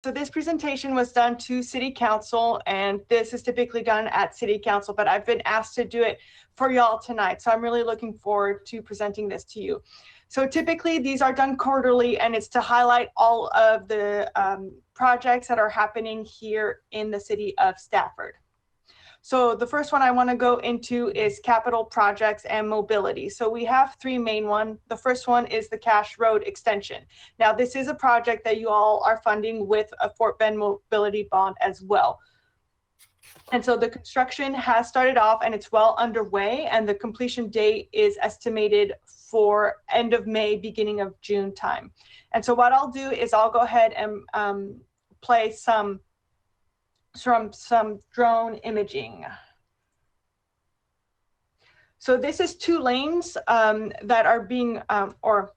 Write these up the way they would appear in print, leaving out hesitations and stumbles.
So this presentation was done to City Council, and this is typically done at City Council, but I've been asked to do it for y'all tonight. So I'm really looking forward to presenting this to you. So typically these are done quarterly, and it's to highlight all of the projects that are happening here in the city of Stafford. So the first one I want to go into is capital projects and mobility. So we have three main ones. The first one is the Cash Road extension. Now this is a project that you all are funding with a Fort Bend mobility bond as well. And so the construction has started off and it's well underway, and the completion date is estimated for end of May, beginning of June time. And so what I'll do is I'll go ahead and play some drone imaging. So this is 2 lanes that are being, or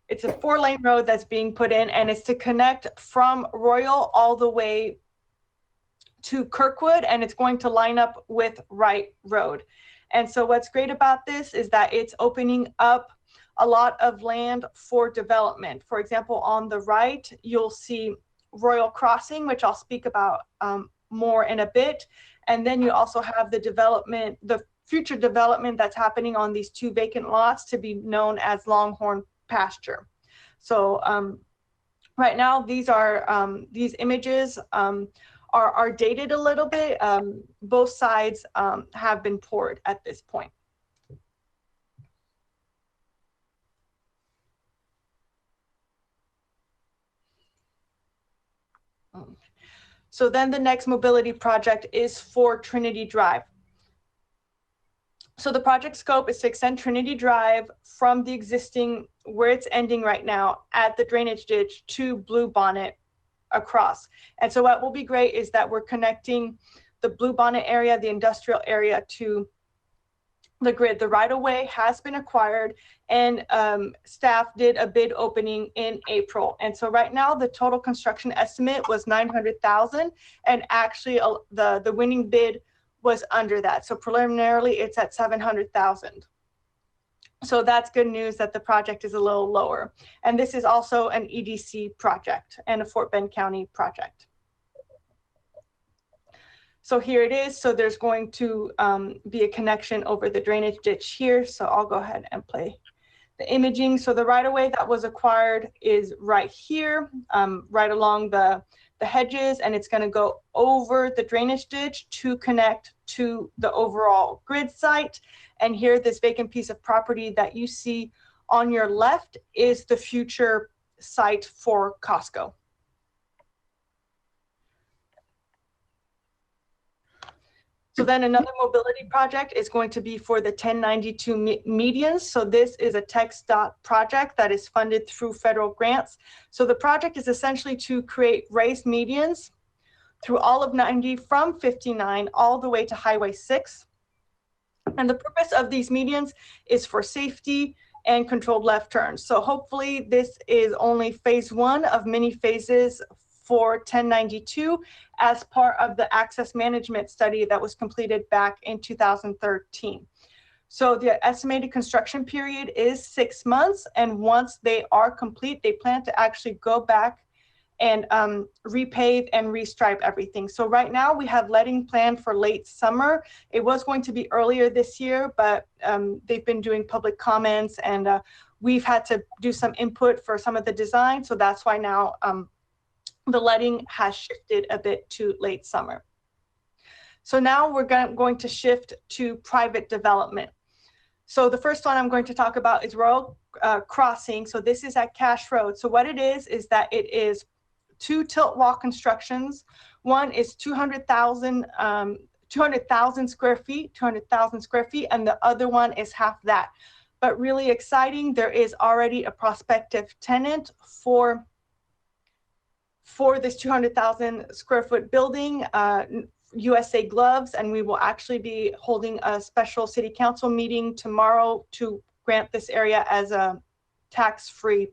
it's a 4-lane road that's being put in, and it's to connect from Royal all the way to Kirkwood, and it's going to line up with Wright Road. And so what's great about this is that it's opening up a lot of land for development. For example, on the right, you'll see Royal Crossing, which I'll speak about more in a bit. And then you also have the development, the future development that's happening on these 2 vacant lots to be known as Longhorn Pasture. So right now, these images are dated a little bit. Both sides have been poured at this point. So then the next mobility project is for Trinity Drive. So the project scope is to extend Trinity Drive from the existing, where it's ending right now, at the drainage ditch to Blue Bonnet across. And so what will be great is that we're connecting the Blue Bonnet area, the industrial area, to the grid. The right-of-way has been acquired, and staff did a bid opening in April. And so right now the total construction estimate was $900,000, and actually the winning bid was under that. So preliminarily it's at $700,000. So that's good news that the project is a little lower. And this is also an EDC project and a Fort Bend County project. So here it is. So there's going to be a connection over the drainage ditch here. So I'll go ahead and play the imaging. So the right-of-way that was acquired is right here, right along the hedges, and it's going to go over the drainage ditch to connect to the overall grid site. And here, this vacant piece of property that you see on your left is the future site for Costco. So then another mobility project is going to be for the 1092 medians. So this is a text dot project that is funded through federal grants. So the project is essentially to create raised medians through all of 90 from 59 all the way to Highway 6. And the purpose of these medians is for safety and controlled left turns. So hopefully this is only phase 1 of many phases for 1092 as part of the access management study that was completed back in 2013. So the estimated construction period is 6 months. And once they are complete, they plan to actually go back and repave and restripe everything. So right now we have letting planned for late summer. It was going to be earlier this year, but they've been doing public comments, and we've had to do some input for some of the design. So that's why now the letting has shifted a bit to late summer. So now we're going to shift to private development. So the first one I'm going to talk about is Royal Crossing. So this is at Cash Road. So what it is that it is 2 tilt wall constructions. One is 200,000 square feet, and the other one is half that. But really exciting, there is already a prospective tenant for this 200,000 square foot building, USA Gloves, and we will actually be holding a special city council meeting tomorrow to grant this area as a tax-free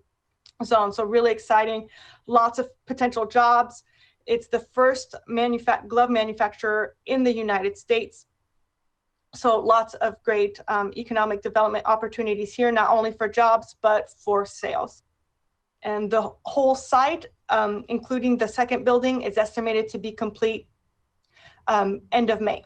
zone. So really exciting, lots of potential jobs. It's the first glove manufacturer in the United States. So lots of great economic development opportunities here, not only for jobs, but for sales. And the whole site, including the second building, is estimated to be complete end of May.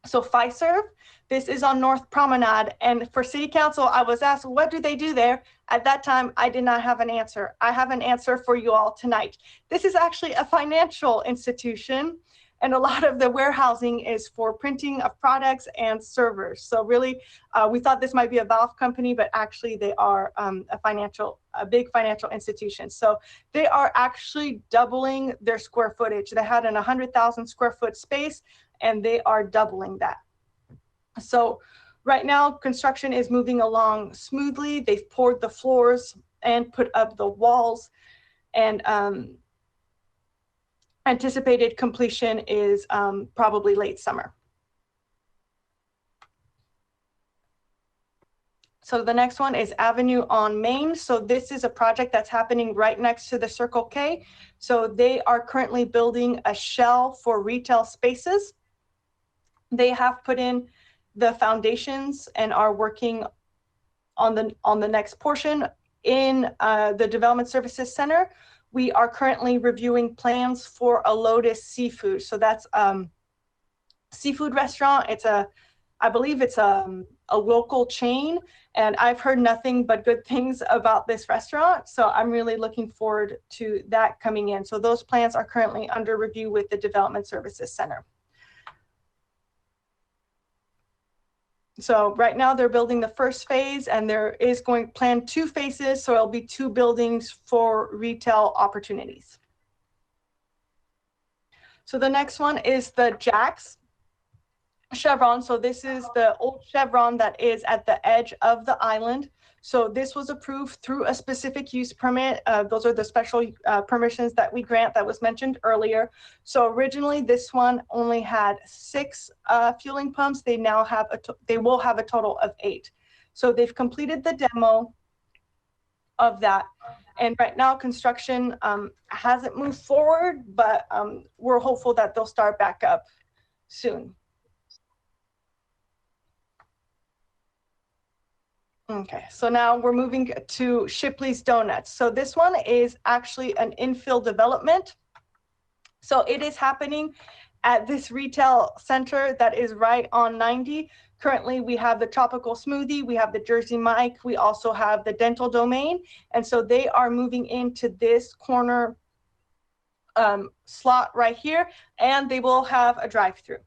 So Fiserv, this is on North Promenade. And for City Council, I was asked, what do they do there? At that time, I did not have an answer. I have an answer for you all tonight. This is actually a financial institution, and a lot of the warehousing is for printing of products and servers. So really, we thought this might be a valve company, but actually they are a big financial institution. So they are actually doubling their square footage. They had an 100,000 square foot space, and they are doubling that. So right now, construction is moving along smoothly. They've poured the floors and put up the walls, and anticipated completion is probably late summer. So the next one is Avenue on Main. So this is a project that's happening right next to the Circle K. So they are currently building a shell for retail spaces. They have put in the foundations and are working on the next portion. In the Development Services Center, we are currently reviewing plans for a Lotus Seafood. So that's seafood restaurant. I believe it's a local chain, and I've heard nothing but good things about this restaurant. So I'm really looking forward to that coming in. So those plans are currently under review with the Development Services Center. So right now they're building the first phase, and there is going planned 2 phases. So it'll be 2 buildings for retail opportunities. So the next one is the Jack's Chevron. So this is the old Chevron that is at the edge of the island. So this was approved through a specific use permit. Those are the special permissions that we grant that was mentioned earlier. So originally this one only had 6 fueling pumps. They now have they will have a total of 8. So they've completed the demo of that. And right now construction hasn't moved forward, but we're hopeful that they'll start back up soon. Okay, so now we're moving to Shipleys Donuts. So this one is actually an infill development. So it is happening at this retail center that is right on 90. Currently, we have the Tropical Smoothie, we have the Jersey Mike, we also have the Dental Domain. And so they are moving into this corner slot right here, and they will have a drive-through.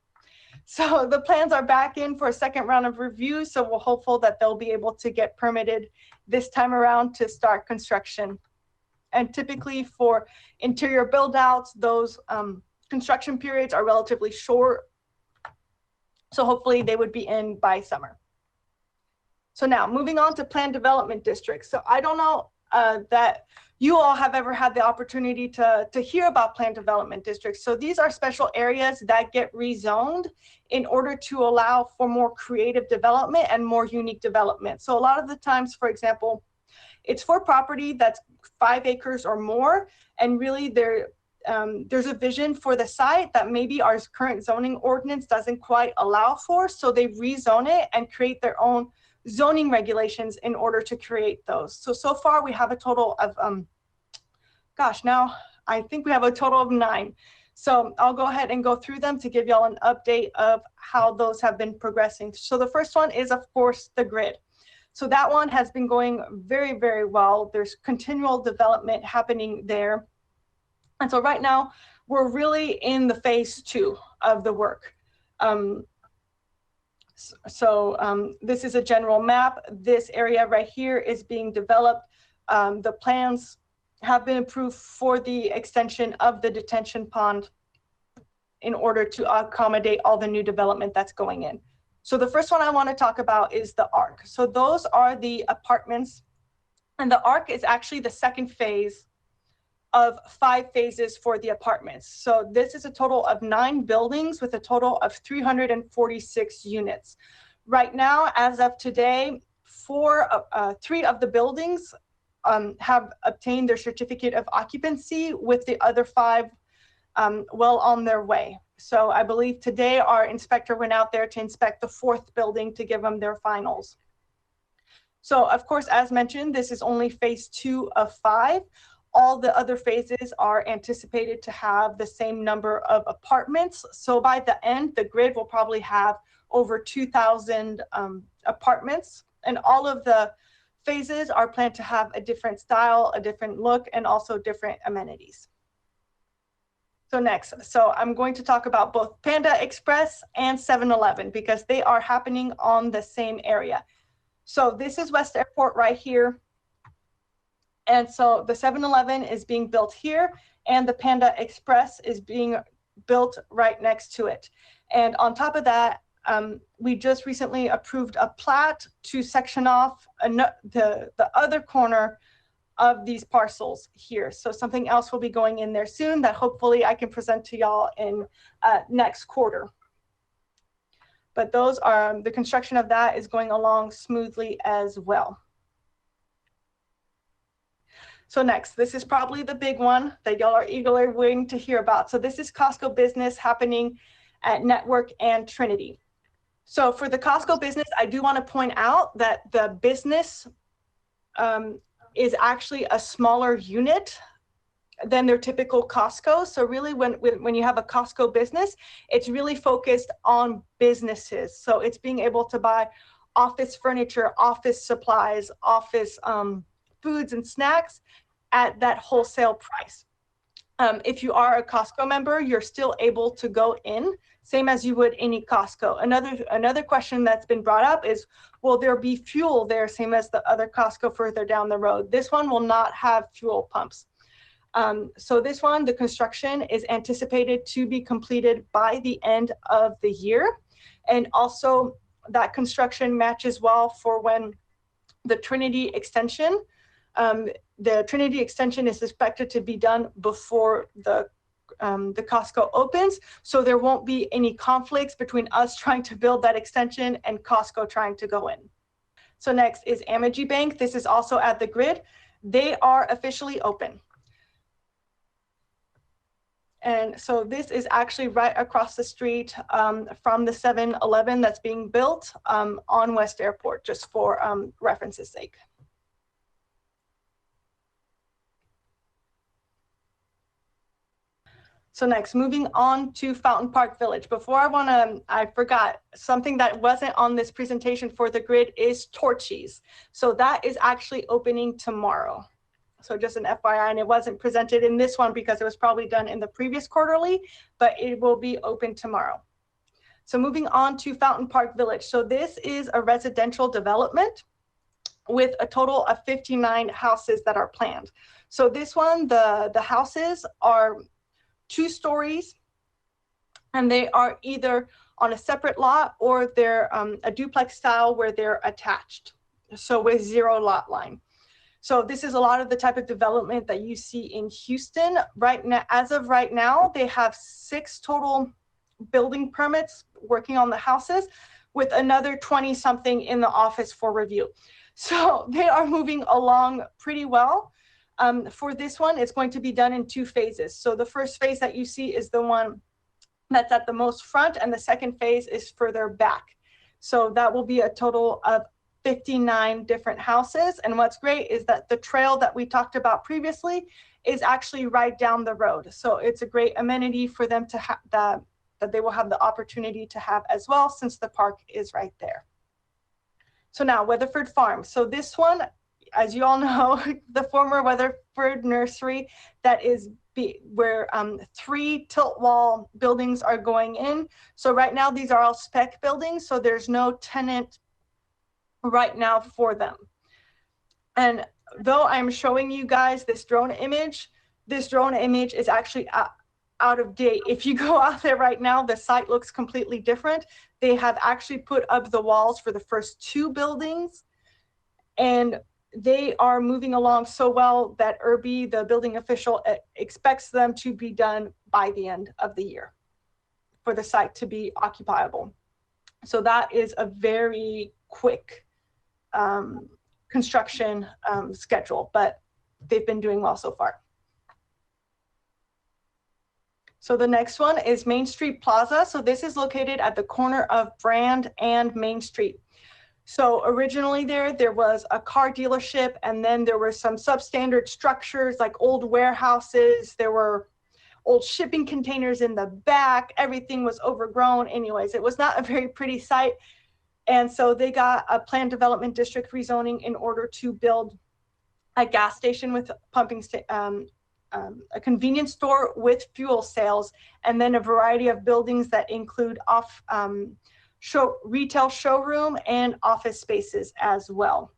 So the plans are back in for a second round of review. So we're hopeful that they'll be able to get permitted this time around to start construction. And typically for interior build outs, those construction periods are relatively short. So hopefully they would be in by summer. So now moving on to planned development districts. So I don't know that you all have ever had the opportunity to hear about planned development districts. So these are special areas that get rezoned in order to allow for more creative development and more unique development. So a lot of the times, for example, it's for property that's 5 acres or more, and really there's a vision for the site that maybe our current zoning ordinance doesn't quite allow for. So they rezone it and create their own zoning regulations in order to create those. So far we have a total of, now I think we have a total of 9. So I'll go ahead and go through them to give y'all an update of how those have been progressing. So the first one is, of course, the grid. So that one has been going very, very well. There's continual development happening there. And so right now we're really in the phase 2 of the work. This is a general map. This area right here is being developed. The plans have been approved for the extension of the detention pond in order to accommodate all the new development that's going in. So the first one I want to talk about is the ARC. So those are the apartments, and the ARC is actually the second phase of 5 phases for the apartments. So this is a total of 9 buildings with a total of 346 units. Right now, as of today, 3 of the buildings have obtained their certificate of occupancy, with the other 5 well on their way. So I believe today our inspector went out there to inspect the 4th building to give them their finals. So of course, as mentioned, this is only phase 2 of 5. All the other phases are anticipated to have the same number of apartments. So by the end, the grid will probably have over 2,000 apartments, and all of the phases are planned to have a different style, a different look, and also different amenities. So next, so I'm going to talk about both Panda Express and 7-Eleven because they are happening on the same area. So this is West Airport right here. And so the 7-Eleven is being built here, and the Panda Express is being built right next to it. And on top of that, we just recently approved a plat to section off the other corner of these parcels here. So something else will be going in there soon that hopefully I can present to y'all in next quarter. But those are, the construction of that is going along smoothly as well. So next, this is probably the big one that y'all are eagerly waiting to hear about. So this is Costco business happening at Network and Trinity. So for the Costco business, I do want to point out that the business is actually a smaller unit than their typical Costco. So really when you have a Costco business, it's really focused on businesses. So it's being able to buy office furniture, office supplies, office foods and snacks at that wholesale price. If you are a Costco member, you're still able to go in, same as you would any Costco. Another question that's been brought up is, will there be fuel there, same as the other Costco further down the road? This one will not have fuel pumps. So this one, the construction is anticipated to be completed by the end of the year. And also that construction matches well for when the Trinity extension, is expected to be done before the Costco opens. So there won't be any conflicts between us trying to build that extension and Costco trying to go in. So next is Emoji Bank. This is also at the grid. They are officially open. And so this is actually right across the street from the 7-Eleven that's being built on West Airport, just for reference's sake. So next, moving on to Fountain Park Village. Before I forgot, something that wasn't on this presentation for the grid is Torchy's. So that is actually opening tomorrow. So just an FYI, and it wasn't presented in this one because it was probably done in the previous quarterly, but it will be open tomorrow. So moving on to Fountain Park Village. So this is a residential development with a total of 59 houses that are planned. So this one, the houses are 2 stories, and they are either on a separate lot or they're a duplex style where they're attached. So with 0 lot line. So this is a lot of the type of development that you see in Houston right now. As of right now, they have 6 total building permits working on the houses, with another 20 something in the office for review. So they are moving along pretty well. For this one, it's going to be done in 2 phases. So the first phase that you see is the one that's at the most front, and the second phase is further back. So that will be a total of 59 different houses. And what's great is that the trail that we talked about previously is actually right down the road. So it's a great amenity for them to have that they will have the opportunity to have as well, since the park is right there. So now Weatherford Farm. So this one, as you all know, the former Weatherford Nursery, that is where 3 tilt wall buildings are going in. So right now, these are all spec buildings. So there's no tenant right now for them. And though I'm showing you guys this drone image is actually out of date. If you go out there right now, the site looks completely different. They have actually put up the walls for the first 2 buildings, and they are moving along so well that Irby, the building official, expects them to be done by the end of the year for the site to be occupiable. So that is a very quick construction schedule, but they've been doing well so far. So the next one is Main Street Plaza. So this is located at the corner of Brand and Main Street. So originally there was a car dealership, and then there were some substandard structures like old warehouses. There were old shipping containers in the back. Everything was overgrown. Anyways, it was not a very pretty site. And so they got a planned development district rezoning in order to build a gas station with a convenience store with fuel sales, and then a variety of buildings that include retail showroom and office spaces as well.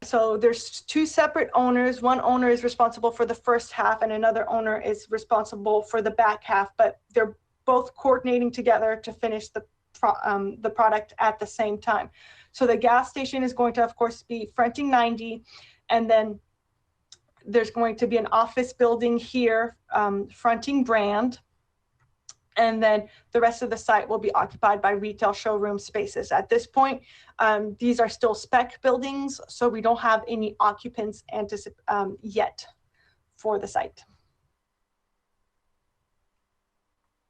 So there's two separate owners. One owner is responsible for the first half and another owner is responsible for the back half, but they're both coordinating together to finish the product at the same time. So the gas station is going to, of course, be fronting 90, and then there's going to be an office building here fronting Brand. And then the rest of the site will be occupied by retail showroom spaces. At this point, these are still spec buildings, so we don't have any occupants yet for the site.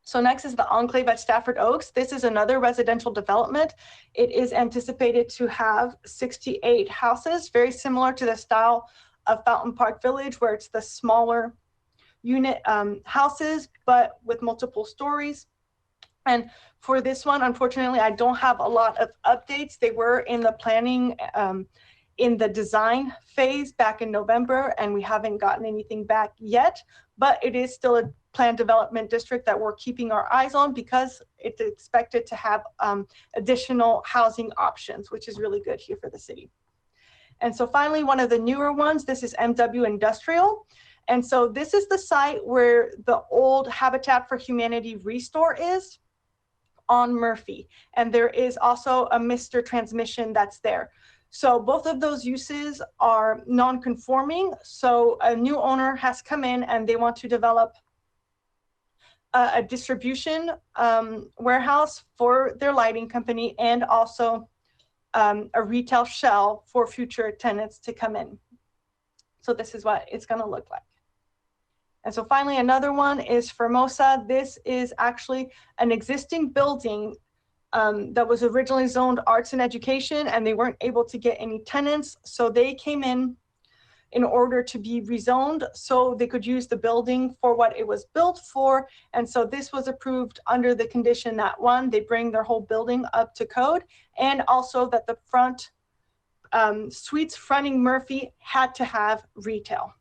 So next is the Enclave at Stafford Oaks. This is another residential development. It is anticipated to have 68 houses, very similar to the style of Fountain Park Village, where it's the smaller unit houses, but with multiple stories. And for this one, unfortunately, I don't have a lot of updates. They were in the planning, in the design phase back in November, and we haven't gotten anything back yet, but it is still a planned development district that we're keeping our eyes on because it's expected to have additional housing options, which is really good here for the city. And so finally, one of the newer ones, this is MW Industrial. And so this is the site where the old Habitat for Humanity Restore is on Murphy. And there is also a Mr. Transmission that's there. So both of those uses are non-conforming. So a new owner has come in and they want to develop a distribution warehouse for their lighting company, and also a retail shell for future tenants to come in. So this is what it's going to look like. And so finally, another one is Formosa. This is actually an existing building that was originally zoned arts and education, and they weren't able to get any tenants. So they came in order to be rezoned so they could use the building for what it was built for. And so this was approved under the condition that, one, they bring their whole building up to code, and also that the front suites fronting Murphy had to have retail.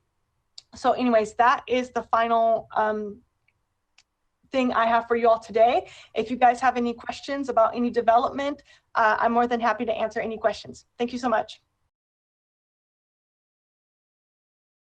So anyways, that is the final thing I have for you all today. If you guys have any questions about any development, I'm more than happy to answer any questions. Thank you so much.